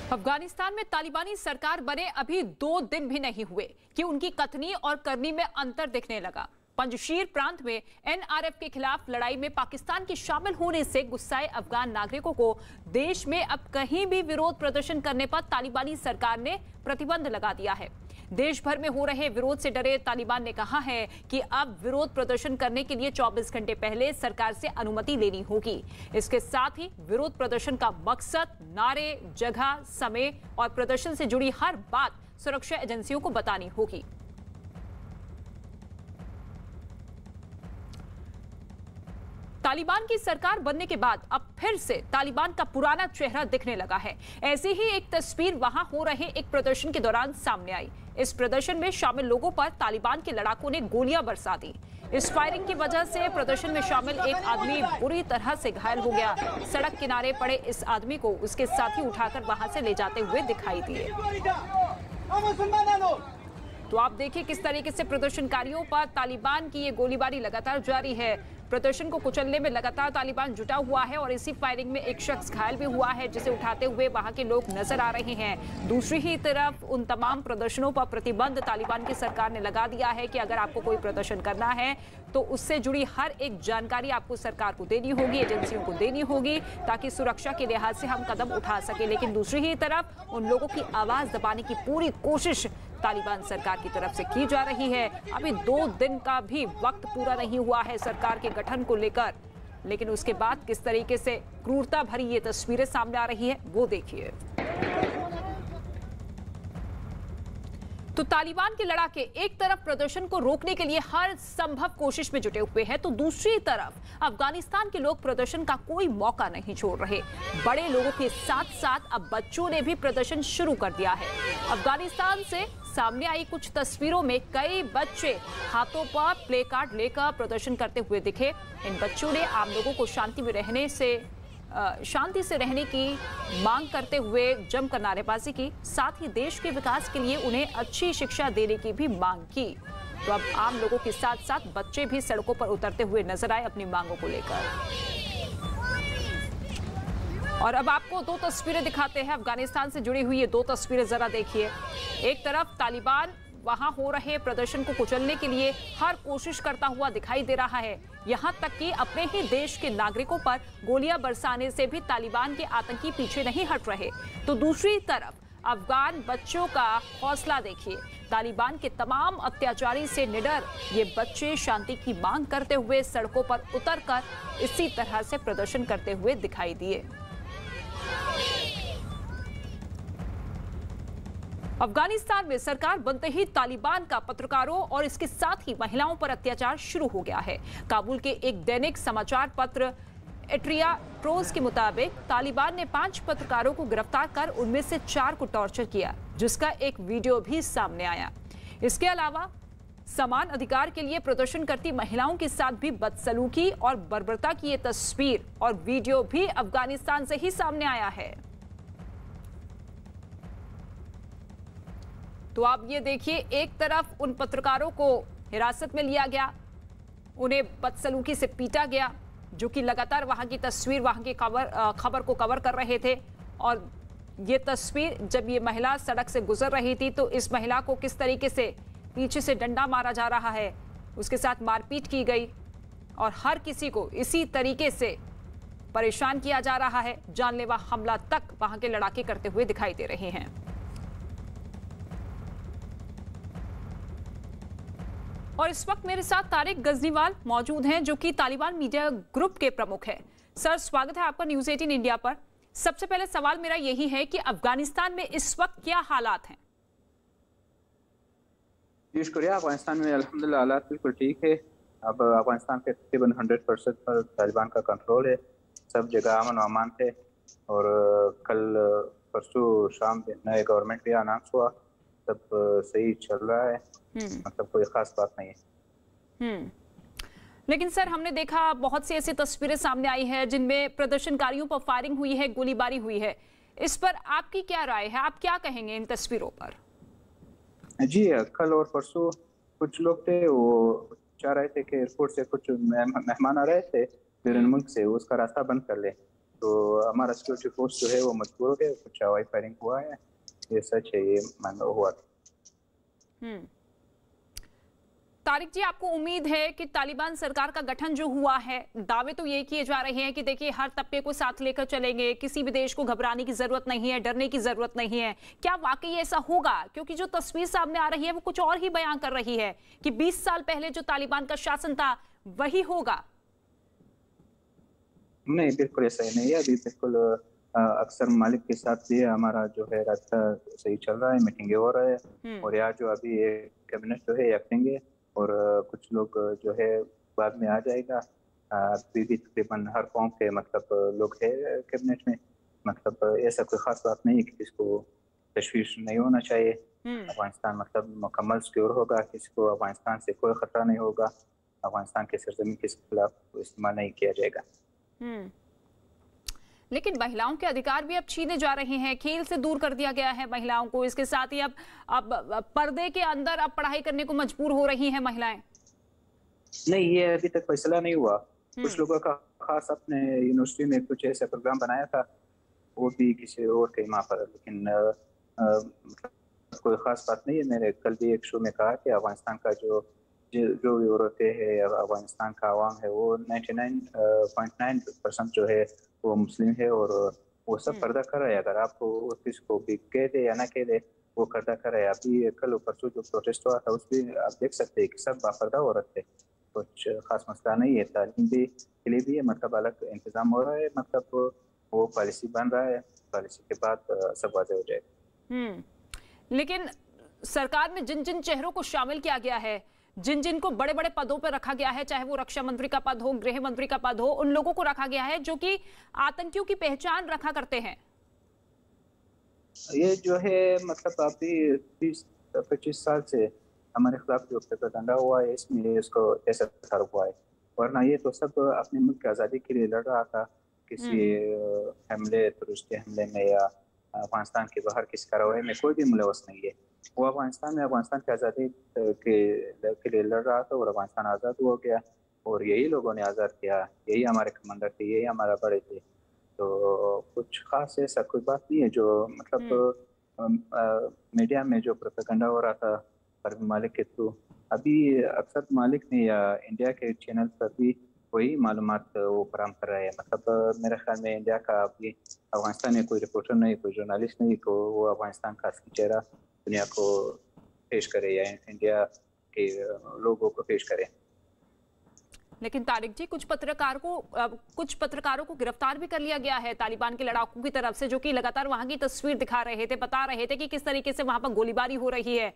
अफगानिस्तान में तालिबानी सरकार बने अभी 2 दिन भी नहीं हुए कि उनकी कथनी और करनी में अंतर दिखने लगा। पंजशीर प्रांत में एनआरएफ के खिलाफ लड़ाई में पाकिस्तान के शामिल होने से गुस्साए अफगान नागरिकों को देश में अब कहीं भी विरोध प्रदर्शन करने पर तालिबानी सरकार ने प्रतिबंध लगा दिया है। देश भर में हो रहे विरोध से डरे तालिबान ने कहा है कि अब विरोध प्रदर्शन करने के लिए 24 घंटे पहले सरकार से अनुमति लेनी होगी। इसके साथ ही विरोध प्रदर्शन का मकसद, नारे, जगह, समय और प्रदर्शन से जुड़ी हर बात सुरक्षा एजेंसियों को बतानी होगी। तालिबान की सरकार बनने के बाद अब फिर से तालिबान का पुराना चेहरा दिखने लगा है। ऐसी ही एक तस्वीर वहां हो रहे एक प्रदर्शन के दौरान सामने आई। इस प्रदर्शन में शामिल लोगों पर तालिबान के लड़ाकों ने गोलियां बरसा दी। इस फायरिंग की वजह से प्रदर्शन में शामिल एक आदमी बुरी तरह से घायल हो गया। सड़क किनारे पड़े इस आदमी को उसके साथी उठाकर वहां से ले जाते हुए दिखाई दिए। तो आप देखिए किस तरीके से प्रदर्शनकारियों पर तालिबान की ये गोलीबारी लगातार जारी है। प्रदर्शन को कुचलने में लगातार तालिबान जुटा हुआ है और इसी फायरिंग में एक शख्स घायल भी हुआ है, जिसे उठाते हुए वहां के लोग नजर आ रहे हैं। दूसरी ही तरफ उन तमाम प्रदर्शनों पर प्रतिबंध तालिबान की सरकार ने लगा दिया है कि अगर आपको कोई प्रदर्शन करना है तो उससे जुड़ी हर एक जानकारी आपको सरकार को देनी होगी, एजेंसियों को देनी होगी, ताकि सुरक्षा के लिहाज से हम कदम उठा सके। लेकिन दूसरी ही तरफ उन लोगों की आवाज दबाने की पूरी कोशिश तालिबान सरकार की तरफ से की जा रही है। अभी 2 दिन का भी वक्त पूरा नहीं हुआ है सरकार के गठन को लेकर, लेकिन उसके बाद किस तरीके से क्रूरता भरी ये तस्वीरें सामने आ रही है वो देखिए। तो तालिबान के लड़ाके एक तरफ प्रदर्शन को रोकने के लिए हर संभव कोशिश में जुटे हुए हैं, तो दूसरी तरफ अफगानिस्तान के लोग प्रदर्शन का कोई मौका नहीं छोड़ रहे। बड़े लोगों के साथ साथ अब बच्चों ने भी प्रदर्शन शुरू कर दिया है। अफगानिस्तान से सामने आई कुछ तस्वीरों में कई बच्चे हाथों पर प्ले कार्ड लेकर प्रदर्शन करते हुए दिखे। इन बच्चों ने आम लोगों को शांति से रहने की मांग करते हुए जमकर नारेबाजी की। साथ ही देश के विकास के लिए उन्हें अच्छी शिक्षा देने की भी मांग की। तो अब आम लोगों के साथ साथ बच्चे भी सड़कों पर उतरते हुए नजर आए अपनी मांगों को लेकर। और अब आपको 2 तस्वीरें दिखाते हैं अफगानिस्तान से जुड़ी हुई। ये 2 तस्वीरें जरा देखिए। एक तरफ तालिबान वहां हो रहे प्रदर्शन को कुचलने के लिए हर कोशिश करता हुआ दिखाई दे रहा है। यहां तक कि अपने ही देश के नागरिकों पर गोलियां बरसाने से भी तालिबान के आतंकी पीछे नहीं हट रहे। तो दूसरी तरफ अफगान बच्चों का हौसला देखिए। तालिबान के तमाम अत्याचारी से निडर ये बच्चे शांति की मांग करते हुए सड़कों पर उतरकर इसी तरह से प्रदर्शन करते हुए दिखाई दिए। अफगानिस्तान में सरकार बनते ही तालिबान का पत्रकारों और इसके साथ ही महिलाओं पर अत्याचार शुरू हो गया है। काबुल के एक दैनिक समाचार पत्र एट्रिया ट्रोज के मुताबिक तालिबान ने 5 पत्रकारों को गिरफ्तार कर उनमें से 4 को टॉर्चर किया, जिसका एक वीडियो भी सामने आया। इसके अलावा समान अधिकार के लिए प्रदर्शन करती महिलाओं के साथ भी बदसलूकी और बर्बरता की ये तस्वीर और वीडियो भी अफगानिस्तान से ही सामने आया है। तो आप ये देखिए, एक तरफ उन पत्रकारों को हिरासत में लिया गया, उन्हें बदसलूकी से पीटा गया, जो कि लगातार वहां की तस्वीर, वहां की खबर को कवर कर रहे थे। और ये तस्वीर जब ये महिला सड़क से गुजर रही थी तो इस महिला को किस तरीके से पीछे से डंडा मारा जा रहा है, उसके साथ मारपीट की गई और हर किसी को इसी तरीके से परेशान किया जा रहा है। जानलेवा हमला तक वहां के लड़ाके करते हुए दिखाई दे रहे हैं। और इस वक्त मेरे साथ तारिक गजनीवाल मौजूद हैं, जो कि तालिबान मीडिया ग्रुप के प्रमुख हैं। सर, स्वागत है आपका न्यूज़ 18 इंडिया पर। सबसे पहले सवाल मेरा यही है कि अफगानिस्तान में इस वक्त क्या हालात हैं? जी शुक्रिया। अफगानिस्तान में अल्हम्दुलिल्लाह हालात बिल्कुल ठीक है। अब अफगानिस्तान के तकरीबन 100% पर तालिबान का कंट्रोल है। सब जगह अमन और अमान थे और कल परसों शाम नए गवर्नमेंट भी अनाउंस हुआ। सब सही चल रहा है, मतलब कोई खास बात नहीं है। लेकिन सर, हमने देखा बहुत सी ऐसी तस्वीरें सामने आई है जिनमें प्रदर्शनकारियों पर फायरिंग हुई है, गोलीबारी हुई है। इस पर आपकी क्या राय है? आप क्या कहेंगे इन तस्वीरों पर? जी, कल और परसों कुछ लोग थे, वो चाह रहे थे कि एयरपोर्ट से कुछ मेहमान आ रहे थे बैरून मुल्क से, उसका रास्ता बंद कर ले। तो हमारा सिक्योरिटी फोर्स जो है वो मजबूर हो गया, कुछ हवाई फायरिंग हुआ है, ये सच है, ये मानो हुआ था। तारिक जी, आपको उम्मीद है कि तालिबान सरकार का गठन जो हुआ है, दावे तो ये किए जा रहे हैं कि देखिए हर तबके को साथ लेकर चलेंगे, किसी भी देश को घबराने की जरूरत नहीं है, डरने की जरूरत नहीं है, क्या वाकई ऐसा होगा? क्योंकि जो तस्वीर सामने आ रही है वो कुछ और ही बयां कर रही है कि 20 साल पहले जो तालिबान का शासन था वही होगा। नहीं, बिल्कुल ऐसा ही नहीं है। अभी बिल्कुल अक्सर ममालिक के साथ भी हमारा जो है रास्ता सही चल रहा है, मीटिंगें हो रहा है, और यहाँ जो अभी कैबिनेट जो है रखेंगे, और कुछ लोग जो है बाद में आ जाएगा। अभी भी तकरीबन हर कौम के मतलब लोग है कैबिनेट में, मतलब ऐसा कोई खास बात नहीं है कि किसको तशवीश नहीं होना चाहिए। अफगानिस्तान मतलब मुकम्मल सिक्योर होगा, किसी को अफगानिस्तान से कोई खतरा नहीं होगा, अफगानिस्तान के सरजमीन के खिलाफ इस्तेमाल नहीं किया जाएगा। लेकिन महिलाओं के अधिकार भी अब छीने जा रहे हैं, खेल से दूर कर दिया गया है महिलाओं को, इसके साथ ही अब पर्दे के अंदर अब पढ़ाई करने को मजबूर हो रही हैं महिलाएं। नहीं, ये अभी तक फैसला नहीं हुआ। कुछ लोगों का खास अपने यूनिवर्सिटी में कुछ ऐसा प्रोग्राम बनाया था, वो भी किसी और के वहाँ पर, लेकिन मतलब कोई खास बात नहीं है। मैंने कल भी एक शो में कहा कि अफगानिस्तान का जो भी औरतें है, अफगानिस्तान का आवाम है, वो 99.9% जो है वो मुस्लिम है, और वो सब पर्दा कर रहा है। अगर आपको किसको भी कह दे या ना कह दे, वो पर्दा कर रहा है। अभी कल परसों जो प्रोटेस्ट हुआ था उसमें आप देख सकते हैं कि सब बापर्दा औरत थे, कुछ खास मसला नहीं है। तालीम भी के लिए भी मतलब अलग इंतजाम हो रहा है, मतलब वो पॉलिसी बन रहा है, पॉलिसी के बाद सब वाज़ेह हो जाएगा। लेकिन सरकार में जिन जिन चेहरों को शामिल किया गया है, जिन जिन को बड़े बड़े पदों पर रखा गया है, चाहे वो रक्षा मंत्री का पद हो, गृह मंत्री का पद हो, उन लोगों को रखा गया है जो कि आतंकियों की पहचान रखा करते हैं। ये जो है मतलब अभी 20-25 साल से हमारे खिलाफ जो प्रोपेगेंडा हुआ है, इसमें इसको ऐसा तारुफ हुआ है, वरना ये तो सब अपने मुल्क की आज़ादी के लिए लड़ रहा था। किसी हमले, तुरस्ती हमले में या अफगानिस्तान के बाहर किसी कार्रवाई में कोई भी मुलवस नहीं है। वो अफगानिस्तान में अफगानिस्तान की आज़ादी के लिए लड़ रहा था, और अफगानिस्तान आज़ाद हो गया, और यही लोगों ने आज़ाद किया, यही हमारे कमांडर थे, यही हमारा बड़े थे। तो कुछ खास ऐसा कोई बात नहीं है जो मतलब मीडिया में जो प्रोपेगेंडा हो रहा था अरब ममालिक के थ्रू, अभी अक्सर ममालिक ने या इंडिया के चैनल पर भी वही मालूमात वो फराहम कर रहे हैं। मतलब मेरे ख्याल में इंडिया का अभी अफगानिस्तान में कोई रिपोर्टर नहीं, कोई जर्नलिस्ट नहीं को वो अफगानिस्तान का असली चेहरा दुनिया को पेश करे या इंडिया के लोगों को पेश करे। लेकिन तारिक जी, कुछ पत्रकारों को गिरफ्तार भी कर लिया गया है तालिबान के लड़ाकों की तरफ से, जो कि लगातार वहां की तस्वीर दिखा रहे थे, बता रहे थे कि किस तरीके से वहां पर गोलीबारी हो रही है।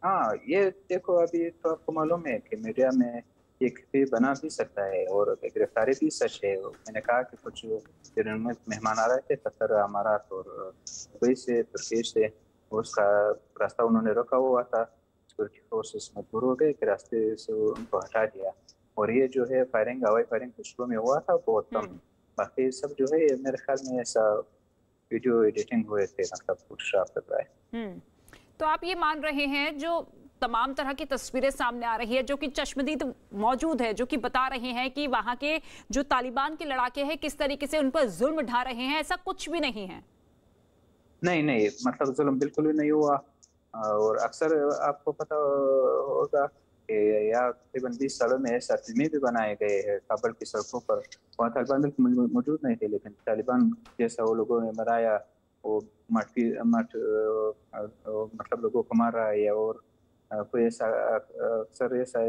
हाँ, ये देखो, अभी तो आपको मालूम है कि मीडिया में एक भी बना भी सकता है, और गिरफ्तारी भी सच है। मैंने कहा कि कुछ मेहमान आ रहे थे, कतर, अमारात और दुबई से, तुर्की से, उसका रास्ता उन्होंने रोका हुआ था। सिक्योरिटी फोर्सेस मजबूर हो गए कि रास्ते से उनको हटा दिया, और ये जो है फायरिंग, हवाई फायरिंग शुरू में हुआ था बहुत कम, बाकी सब जो है मेरे ख्याल में ऐसा वीडियो एडिटिंग हुए थे, मतलब फोटोशॉप कर रहा है। तो आप ये मान रहे हैं जो तमाम तरह की तस्वीरें सामने आ रही है, जो कि चश्मदीद मौजूद है, जो कि बता रहे हैं कि वहां के जो तालिबान के लड़ाके हैं किस तरीके से उन पर जुल्म ढा रहे हैं, ऐसा कुछ भी नहीं है? नहीं, मतलब जुल्म बिल्कुल भी नहीं हुआ। और अक्सर आपको पता होगा कि यहाँ तकरीबन 20 सालों में ऐसा फिल्में भी बनाए गए हैं काबुल की सड़कों पर, वहाँ तालिबान बिल्कुल मौजूद नहीं थे, लेकिन तालिबान जैसा वो लोगों ने बनाया, वो मतलब लोगों को मार रहा है, या और कोई ऐसा अक्सर ऐसा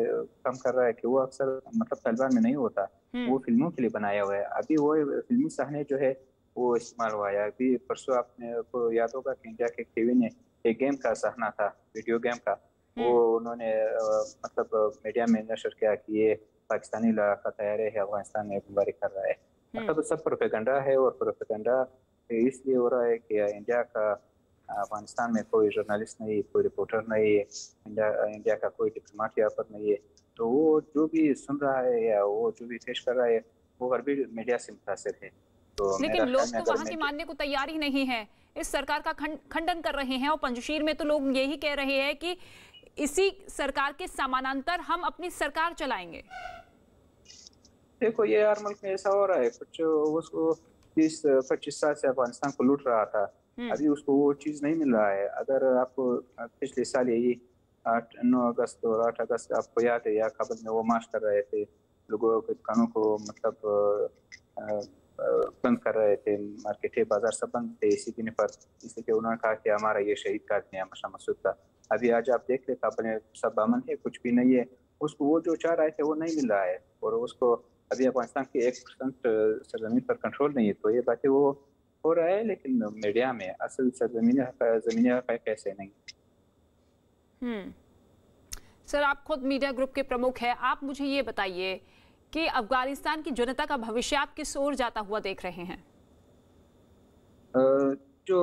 काम कर रहा है कि वो अक्सर मतलब तालिबान में नहीं होता, वो फिल्मों के लिए बनाया हुआ है। अभी वो फिल्मी साहने जो है वो इस्तेमाल हुआ है। अभी परसों आपने को याद होगा कि इंडिया के टीवी ने एक गेम का सहना था, वीडियो गेम का, वो उन्होंने मतलब मीडिया में नशर किया कि ये पाकिस्तानी लड़ाका तैयार है, अफगानिस्तान में गोलीबारी कर रहा है। मतलब सब प्रोपेगेंडा है, और प्रोपेगेंडा इसलिए हो रहा है कि इंडिया का अफगानिस्तान में कोई जर्नलिस्ट नहीं, कोई रिपोर्टर नहीं है, इंडिया का कोई डिप्लोमेट यहाँ पर नहीं है, तो वो जो भी सुन रहा है या वो जो भी पेश कर रहा है वो अरबी मीडिया से मुतासिर है। तो लेकिन लोग तो वहां की मानने को तैयार ही नहीं है, इस सरकार का खंडन कर रहे हैं, और पंजशीर में तो लोग यही कह रहे हैं कि इसी सरकार के समानांतर हम अपनी सरकार चलाएंगे। देखो ये यार मुल्क में ऐसा हो रहा है कुछ, उसको 20-25 साल से अफगानिस्तान को लूट रहा था, अभी उसको वो चीज़ नहीं मिल रहा है। अगर आपको पिछले साल यही 9 अगस्त और 8 अगस्त आपको याद है, या काबुल में वो मार्च कर रहे थे, लोगों के दुकानों को मतलब बंद कर रहे थे, मार्केटें बाजार सब बंद थे इसी दिन पर, इसलिए कि उन्होंने कहा कि हमारा ये शहीद का दिन है मशा मसूद का। अभी आज आप देख ले काबुल में सब अमन है, कुछ भी नहीं है। उसको वो जो चाह रहे थे वो नहीं मिल रहा है, और उसको अभी अफगानिस्तान की 1% सरजमीन पर कंट्रोल नहीं है। तो ये बातें वो हो रहा है, लेकिन मीडिया में असल ज़मीनी हक़ ऐसे नहीं। सर, आप खुद मीडिया ग्रुप के प्रमुख हैं, आप मुझे ये बताइए कि अफगानिस्तान की जनता का भविष्य आप किस ओर जाता हुआ देख रहे हैं? जो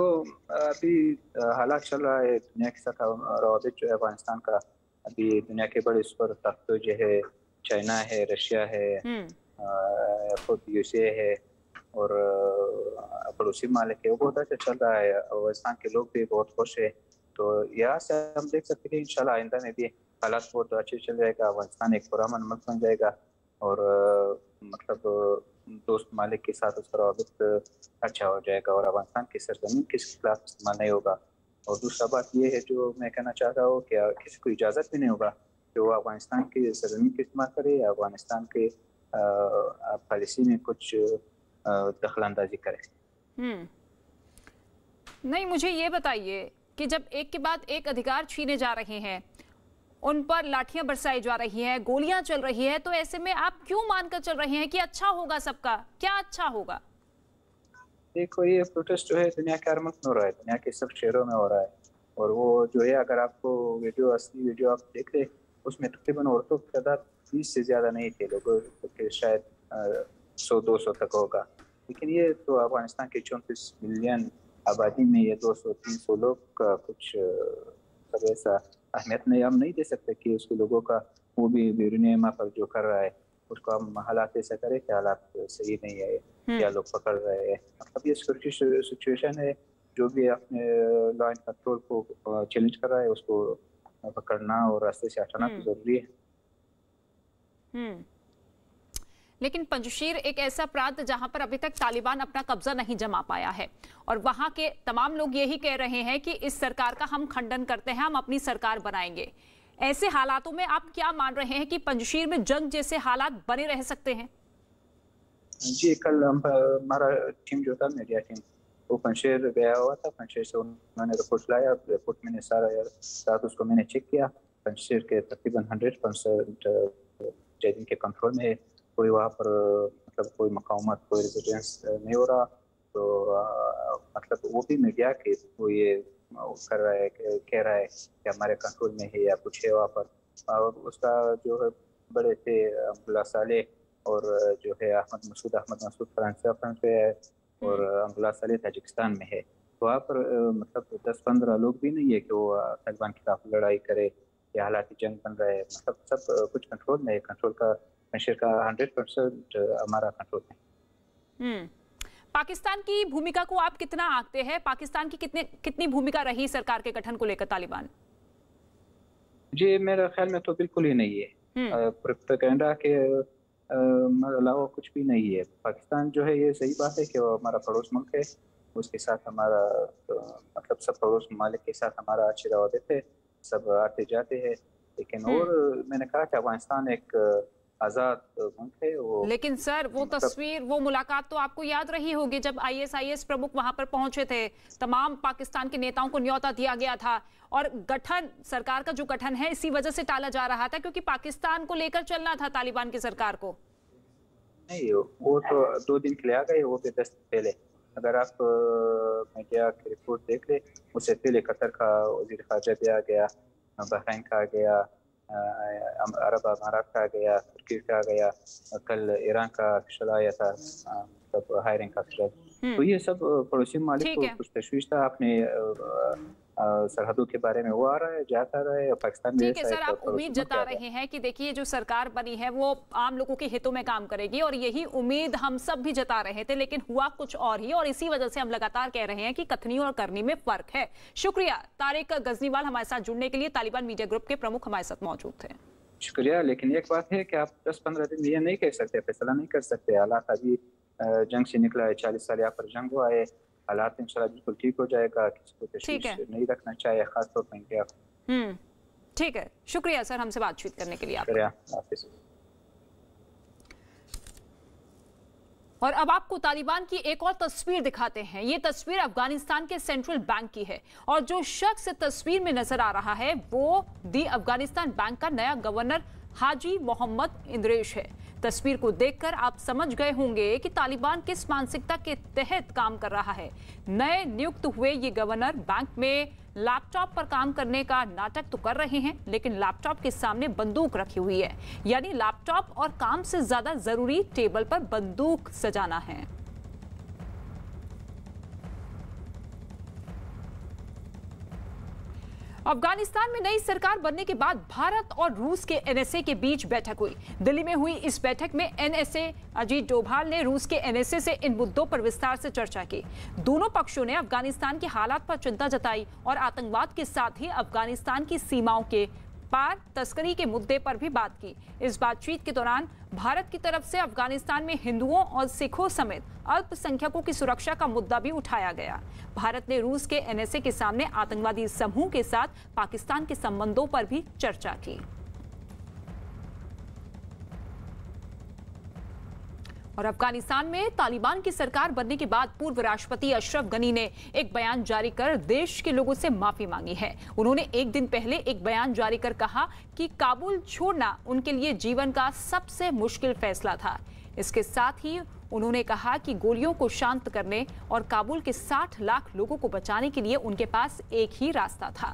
अभी हालात चल रहा है दुनिया के साथ, रवाबित जो है अफगानिस्तान का, अभी दुनिया के बड़े सुपर ताकतों जो है, चाइना है, रशिया है, खुद यूएसए है, और पड़ोसी मालिक है, वो बहुत अच्छा चल रहा है। अफगानिस्तान के लोग भी बहुत खुश है। तो यहाँ से हम देख सकते हैं कि इंशाल्लाह आइंदा में भी हालात बहुत अच्छे चल जाएगा, अफगानिस्तान एक पुरअमन मुल्क बन जाएगा, और मतलब दोस्त मालिक के साथ उसका रवाबित अच्छा हो जाएगा, और अफगानिस्तान की सरजमीन किसी के खिलाफ इस्तेमाल नहीं होगा। और दूसरा बात ये है जो मैं कहना चाहता हूँ कि किसी को इजाज़त भी नहीं होगा कि वो अफगानिस्तान की सरजमीन का इस्तेमाल करे या अफगानिस्तान के पॉलिसी में कुछ दखल अंदाजी करे। नहीं, मुझे ये बताइए कि जब एक के बाद एक अधिकार छीने जा रहे हैं, उन पर लाठियां बरसाई जा रही हैं, गोलियां चल रही है, तो ऐसे में आप क्यों मानकर चल रहे हैं कि अच्छा होगा सबका? क्या अच्छा होगा? देखो ये प्रोटेस्ट जो है दुनिया के हर मुल्क में हो रहा है, दुनिया के सब शहरों में हो रहा है, और वो जो है अगर आपको असली वीडियो आप देख ले, उसमें तकरीबन औरतों की तादाद 20 से ज़्यादा नहीं थे, लोगों के शायद 100-200 तक होगा। लेकिन ये तो अफगानिस्तान के 34 मिलियन आबादी में ये 200-300 लोग का कुछ सब ऐसा अहमियत नहीं, हम नहीं दे सकते कि उसके लोगों का वो भी बेरुनिमा पर जो कर रहा है उसको हम हालात ऐसा करें कि हालात सही नहीं है या लोग पकड़ रहे हैं। मतलब ये सिचुएशन है, जो भी अपने लॉ एंड कंट्रोल को चैलेंज कर रहा है उसको पकड़ना और रास्ते से हटाना तो जरूरी है। लेकिन पंजशीर एक ऐसा प्रांत जहां पर अभी तक तालिबान अपना कब्जा नहीं जमा पाया है, और वहां के तमाम लोग यही कह रहे हैं कि इस सरकार का हम खंडन करते हैं, हम अपनी सरकार बनाएंगे। ऐसे हालातों में आप क्या मान रहे हैं कि पंजशीर में जंग जैसे हालात बने रह सकते हैं? जी, कल हमारा टीम जो था, मीडिया टीम, वो पंजशीर गया हुआ था। पंजशीर से उन्होंने रिपोर्ट लाया, रिपोर्ट मैंने साथ उसको मैंने चेक किया। पंजशीर के तकरीबन 100% मुजाहिदीन के कंट्रोल में है, कोई वहाँ पर मतलब कोई मुकावमत, कोई रेजिडेंस नहीं हो रहा। तो मतलब वो भी मीडिया के वो ये कर रहा है, कह रहा है कि हमारे कंट्रोल में है या कुछ है वहाँ पर। और उसका जो है बड़े थे अब्दुल्ला साले और जो है अहमद मसूद फ्रांस पे है, और अब्दुल्ला साले ताजिकिस्तान में है। तो वहाँ पर मतलब 10-15 लोग भी नहीं है कि वो तालिबान के खिलाफ लड़ाई करे या हालात जंग बन रहे हैं। मतलब सब कुछ कंट्रोल में है, कंट्रोल का पंजशीर का 100% हमारा कंट्रोल है। पाकिस्तान की भूमिका को आप कितना आंकते हैं? पाकिस्तान की कितनी भूमिका रही सरकार के गठन को लेकर तालिबान? जी, मेरे ख्याल में तो बिल्कुल ही नहीं है। प्रोपेगेंडा के अलावा कुछ भी नहीं है। पाकिस्तान जो है, ये सही बात है कि वो हमारा पड़ोस मुल्क है, उसके साथ हमारा मतलब सब पड़ोस ममालिक के साथ हमारा अच्छे रवाबित है, सब आते जाते हैं। लेकिन और मैंने कहा कि अफगानिस्तान एक आज़ाद मुल्क है। वो लेकिन सर वो तस्वीर, वो मुलाकात तो आपको याद रही होगी जब ISIS प्रमुख वहां पर पहुंचे थे, तमाम पाकिस्तान के नेताओं को न्योता दिया गया था, और गठन, सरकार का जो गठन है इसी वजह से टाला जा रहा था क्योंकि पाकिस्तान को लेकर चलना था तालिबान की सरकार को। नहीं, वो तो 2 दिन के लिए आ गए, वो भी 10 दिन पहले। अगर आप मीडिया की रिपोर्ट देख ले, उससे पहले कतर का वज़ीर ख़ारजा भी आ गया, बहरीन का आ गया, अरब अमारात का आ गया, तुर्की का आ गया, कल ईरान का ऑफिशियल आया था, मतलब हायरिंग का ऑफिशियल। तो ये सब पड़ोसी ममालिक को कुछ तशवीश था अपने सरहदों के बारे में, वो आ रहा है, जाता रहा है। पाकिस्तान में ठीक है सर, आप उम्मीद जता रहे हैं कि देखिए जो सरकार बनी है वो आम लोगों के हितों में काम करेगी, और यही उम्मीद हम सब भी जता रहे थे, लेकिन हुआ कुछ और ही, और इसी वजह से हम लगातार कह रहे हैं कि कथनी और करनी में फर्क है। शुक्रिया तारिक गजनीवाल हमारे साथ जुड़ने के लिए। तालिबान मीडिया ग्रुप के प्रमुख हमारे साथ मौजूद थे। शुक्रिया। लेकिन एक बात है कि आप 10-15 दिन ये नहीं कह सकते, फैसला नहीं कर सकते। हालात अभी जंग से निकला है, 40 साल यहाँ पर जंग हुआ है। हालात इंशाल्लाह बिल्कुल ठीक हो जाएगा, किसी को तशवीश नहीं रखना चाहिए, खासतौर पर इंडिया। ठीक है, शुक्रिया सर हमसे बातचीत करने के लिए। शुक्रिया, हाफिज़। और अब आपको तालिबान की एक और तस्वीर दिखाते हैं। ये तस्वीर अफगानिस्तान के सेंट्रल बैंक की है और जो शख्स तस्वीर में नजर आ रहा है वो दी अफगानिस्तान बैंक का नया गवर्नर हाजी मोहम्मद इंद्रेश है। तस्वीर को देखकर आप समझ गए होंगे कि तालिबान किस मानसिकता के तहत काम कर रहा है। नए नियुक्त हुए ये गवर्नर बैंक में लैपटॉप पर काम करने का नाटक तो कर रहे हैं, लेकिन लैपटॉप के सामने बंदूक रखी हुई है। यानी लैपटॉप और काम से ज्यादा जरूरी टेबल पर बंदूक सजाना है। अफगानिस्तान में नई सरकार बनने के बाद भारत और रूस के एनएसए के बीच बैठक हुई। दिल्ली में हुई इस बैठक में एनएसए अजीत डोभाल ने रूस के एनएसए से इन मुद्दों पर विस्तार से चर्चा की। दोनों पक्षों ने अफगानिस्तान के हालात पर चिंता जताई और आतंकवाद के साथ ही अफगानिस्तान की सीमाओं के पार तस्करी के मुद्दे पर भी बात की। इस बातचीत के दौरान भारत की तरफ से अफगानिस्तान में हिंदुओं और सिखों समेत अल्पसंख्यकों की सुरक्षा का मुद्दा भी उठाया गया। भारत ने रूस के एनएसए के सामने आतंकवादी समूह के साथ पाकिस्तान के संबंधों पर भी चर्चा की। और अफगानिस्तान में तालिबान की सरकार बनने के बाद पूर्व राष्ट्रपति अशरफ गनी ने एक बयान जारी कर देश के लोगों से माफी मांगी है। उन्होंने एक दिन पहले एक बयान जारी कर कहा कि काबुल छोड़ना उनके लिए जीवन का सबसे मुश्किल फैसला था। इसके साथ ही उन्होंने कहा कि गोलियों को शांत करने और काबुल के 60 लाख लोगों को बचाने के लिए उनके पास एक ही रास्ता था।